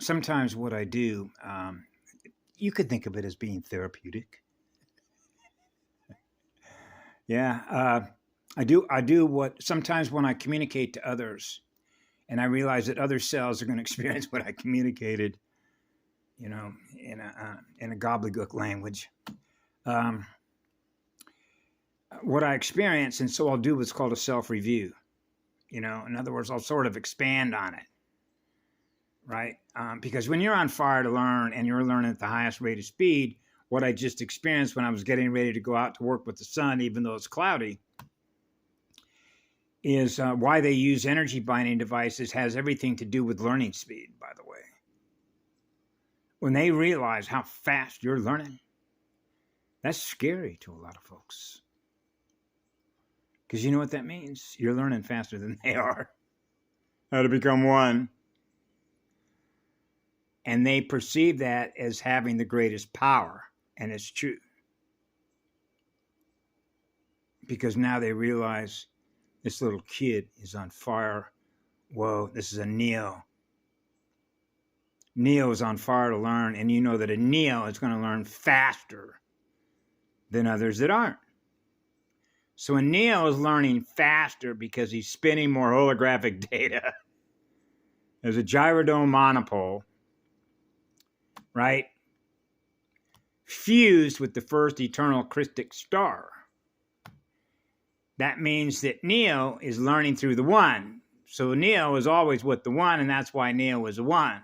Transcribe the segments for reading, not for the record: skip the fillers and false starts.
sometimes what I do, you could think of it as being therapeutic. Yeah, I do what sometimes when I communicate to others, and I realize that other cells are going to experience what I communicated, in a gobbledygook language. Um, what I experience, and so I'll do what's called a self-review. In other words, I'll sort of expand on it, right? Because when you're on fire to learn and you're learning at the highest rate of speed, what I just experienced when I was getting ready to go out to work with the sun, even though it's cloudy, is why they use energy binding devices has everything to do with learning speed, by the way. When they realize how fast you're learning, that's scary to a lot of folks. Because you know what that means? You're learning faster than they are. How to become one. And they perceive that as having the greatest power. And it's true. Because now they realize this little kid is on fire. Whoa, this is a Neo. Neo is on fire to learn, and you know that a Neo is going to learn faster than others that aren't. So a Neo is learning faster because he's spinning more holographic data. There's a gyrodome monopole, right? Fused with the first eternal Krystic star. That means that Neo is learning through the one. So Neo is always with the one, and that's why Neo is a one.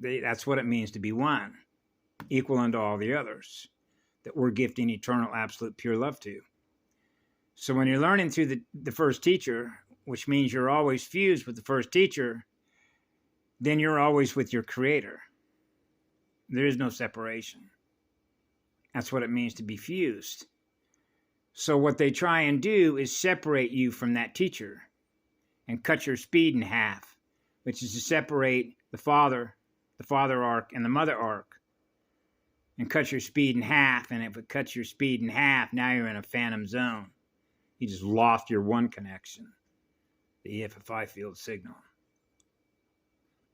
That's what it means to be one, equal unto all the others that we're gifting eternal, absolute, pure love to. So when you're learning through the first teacher, which means you're always fused with the first teacher, then you're always with your creator. There is no separation. That's what it means to be fused. So what they try and do is separate you from that teacher and cut your speed in half, which is to separate the father arc and the mother arc, and cut your speed in half. And if it cuts your speed in half, now you're in a phantom zone. You just lost your one connection, the EFFI field signal.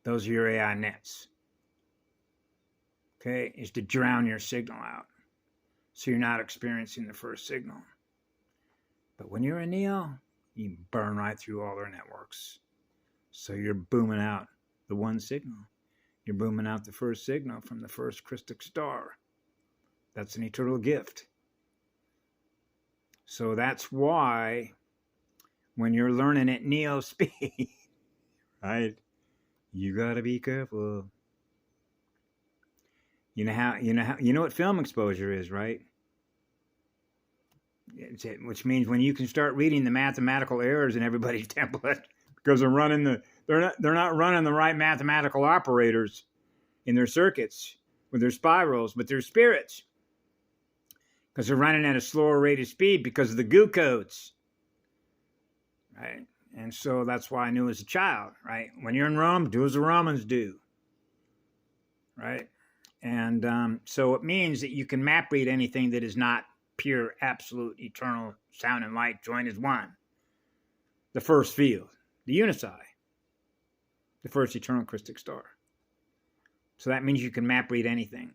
Those are your AI nets. Okay, is to drown your signal out, so you're not experiencing the first signal. But when you're a Neo, you burn right through all their networks. So you're booming out the one signal. You're booming out the first signal from the first Krystic star. That's an eternal gift. So that's why when you're learning at Neo speed, right, you got to be careful. You know what film exposure is, right? Which means when you can start reading the mathematical errors in everybody's template because they're not running the right mathematical operators in their circuits with their spirals, with their spirits, because they're running at a slower rate of speed because of the goo codes, right? And so that's why I knew as a child, right? When you're in Rome, do as the Romans do, right? And so it means that you can map read anything that is not pure, absolute, eternal sound and light joined as one. The first field, the Unipsi, the first eternal Krystic star. So that means you can map read anything.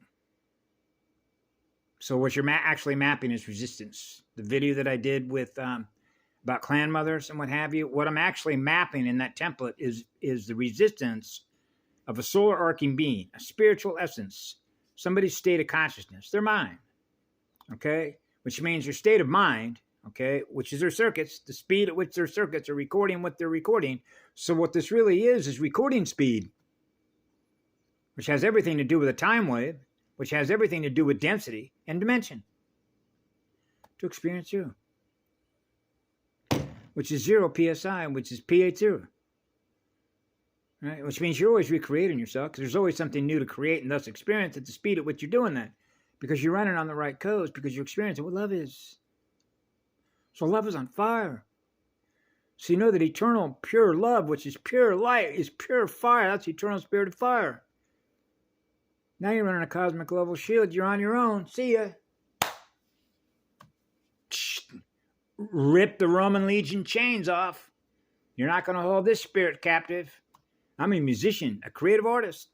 So what you're actually mapping is resistance. The video that I did with about clan mothers and what have you, what I'm actually mapping in that template is the resistance of a solar arcing being, a spiritual essence, somebody's state of consciousness, their mind, okay? Which means your state of mind, okay, which is their circuits, the speed at which their circuits are recording what they're recording. So what this really is recording speed, which has everything to do with a time wave, which has everything to do with density and dimension. To experience zero, which is 0 psi, which is P80. Right? Which means you're always recreating yourself because there's always something new to create and thus experience at the speed at which you're doing that. Because you're running on the right codes, because you're experiencing what love is. So love is on fire. So you know that eternal pure love, which is pure light, is pure fire. That's eternal spirit of fire. Now you're running a cosmic level shield. You're on your own. See ya. Rip the Roman legion chains off. You're not going to hold this spirit captive. I'm a musician, a creative artist.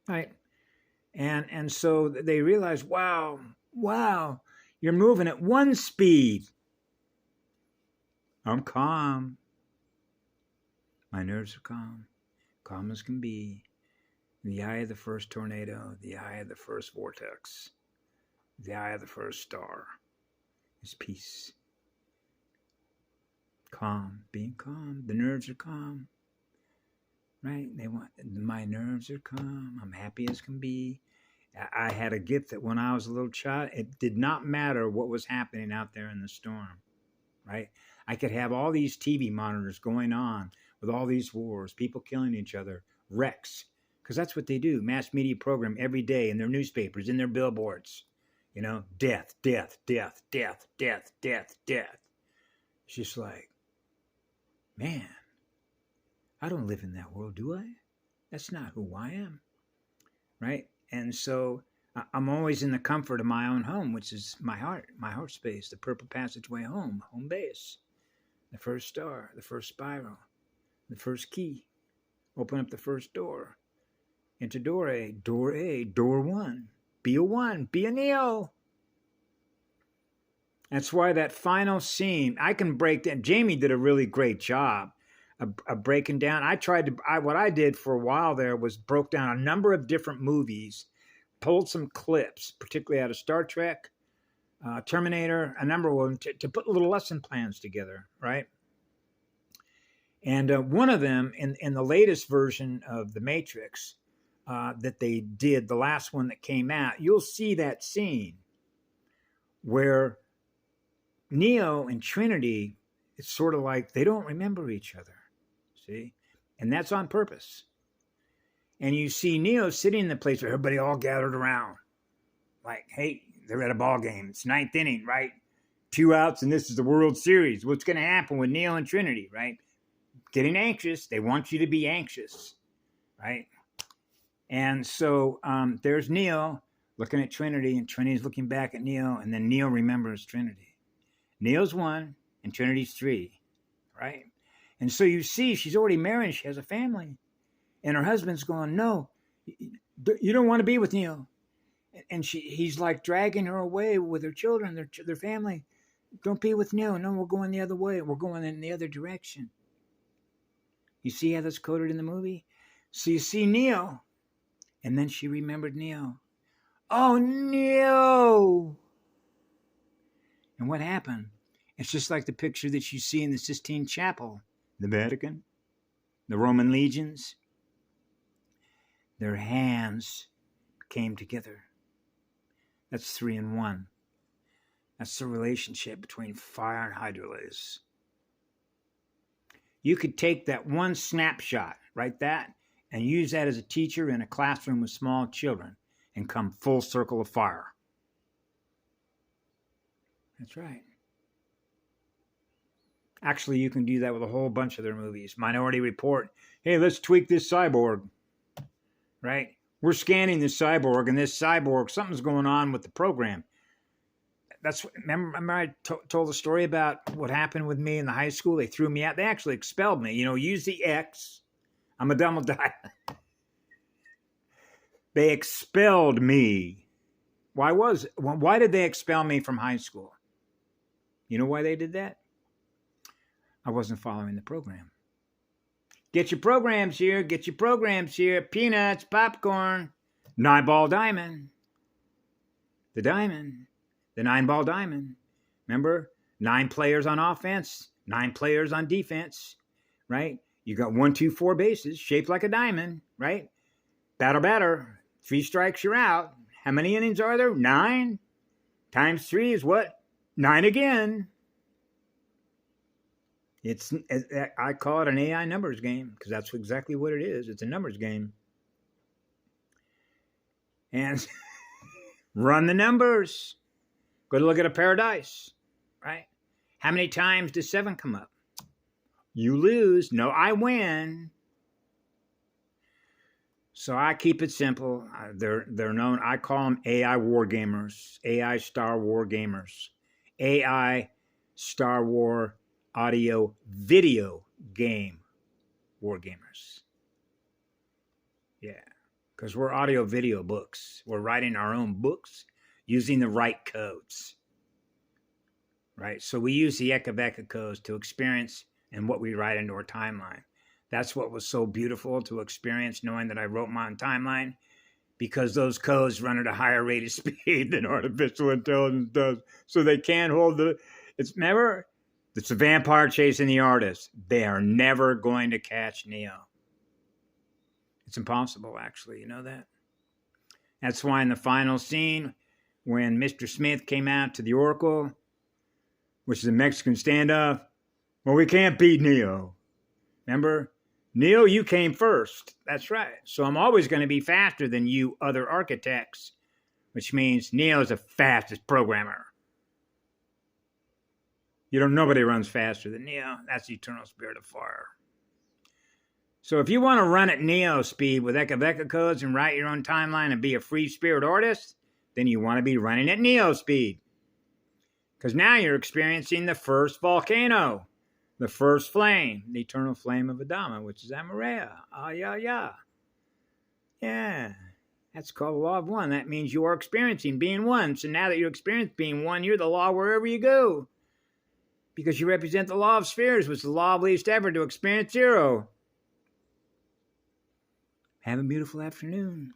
Right? And so they realize, wow, you're moving at one speed. I'm calm. My nerves are calm as can be. The eye of the first tornado, the eye of the first vortex, the eye of the first star is peace. Calm, being calm. The nerves are calm. Right? My nerves are calm. I'm happy as can be. I had a gift that when I was a little child, it did not matter what was happening out there in the storm. Right? I could have all these TV monitors going on with all these wars, people killing each other, wrecks, because that's what they do. Mass media program every day in their newspapers, in their billboards. You know, death, death, death, death, death, death, death. It's just like, man, I don't live in that world, do I? That's not who I am, right? And so I'm always in the comfort of my own home, which is my heart space, the purple passageway home base, the first star, the first spiral, the first key. Open up the first door. Into door A, door one. Be a one, be a Neo. That's why that final scene, I can break down. Jamie did a really great job of breaking down. What I did for a while there was broke down a number of different movies, pulled some clips, particularly out of Star Trek, Terminator, a number of them, to put little lesson plans together, right? And one of them, in the latest version of The Matrix that they did, the last one that came out, you'll see that scene where Neo and Trinity, it's sort of like they don't remember each other, see? And that's on purpose. And you see Neo sitting in the place where everybody all gathered around. Like, hey, they're at a ball game. It's ninth inning, right? 2 outs, and this is the World Series. What's going to happen with Neo and Trinity, right? Getting anxious. They want you to be anxious, right? And so there's Neo looking at Trinity, and Trinity's looking back at Neo, and then Neo remembers Trinity. Neo's 1 and Trinity's 3, right? And so you see she's already married. She has a family. And her husband's going, no, you don't want to be with Neo. And he's like dragging her away with her children, their family. Don't be with Neo. No, we're going the other way. We're going in the other direction. You see how that's coded in the movie? So you see Neo. And then she remembered Neo. Oh, Neo! And what happened? It's just like the picture that you see in the Sistine Chapel, the Vatican, the Roman legions. Their hands came together. That's 3 in 1. That's the relationship between fire and hydrolase. You could take that one snapshot, right, that, and use that as a teacher in a classroom with small children and come full circle of fire. That's right. Actually, you can do that with a whole bunch of their movies. Minority Report. Hey, let's tweak this cyborg. Right? We're scanning this cyborg, and this cyborg, something's going on with the program. Remember I told the story about what happened with me in the high school? They threw me out. They actually expelled me. You know, use the X. I'm a double die. They expelled me. Why did they expel me from high school? You know why they did that? I wasn't following the program. Get your programs here. Get your programs here. Peanuts, popcorn, 9-ball diamond. The diamond. The 9-ball diamond. Remember? 9 players on offense, 9 players on defense, right? You got 1, 2, 4 bases shaped like a diamond, right? Batter. 3 strikes, you're out. How many innings are there? 9 times 3 is what? 9 again. I call it an AI numbers game because that's exactly what it is. It's a numbers game. And run the numbers. Go to look at a paradise, right? How many times does 7 come up? You lose. No, I win. So I keep it simple. They're known. I call them AI war gamers, AI Star War gamers, AI Star War audio video game wargamers. Yeah, because we're audio video books. We're writing our own books using the right codes. Right? So we use the Eka codes to experience and what we write into our timeline. That's what was so beautiful to experience, knowing that I wrote my own timeline, because those codes run at a higher rate of speed than artificial intelligence does. So they can't hold remember, it's the vampire chasing the artist. They are never going to catch Neo. It's impossible, actually. You know that? That's why in the final scene, when Mr. Smith came out to the Oracle, which is a Mexican standoff, well, we can't beat Neo. Remember? Neo, you came first. That's right. So I'm always going to be faster than you other architects, which means Neo's the fastest programmer. Nobody runs faster than Neo. That's the eternal spirit of fire. So if you want to run at Neo speed with Eka codes and write your own timeline and be a free spirit artist, then you want to be running at Neo speed. Because now you're experiencing the first volcano, the first flame, the eternal flame of Adama, which is Amareya. Yeah, that's called the law of one. That means you are experiencing being one. So now that you experience being one, you're the law wherever you go. Because you represent the law of spheres, which is the law of least effort to experience zero. Have a beautiful afternoon.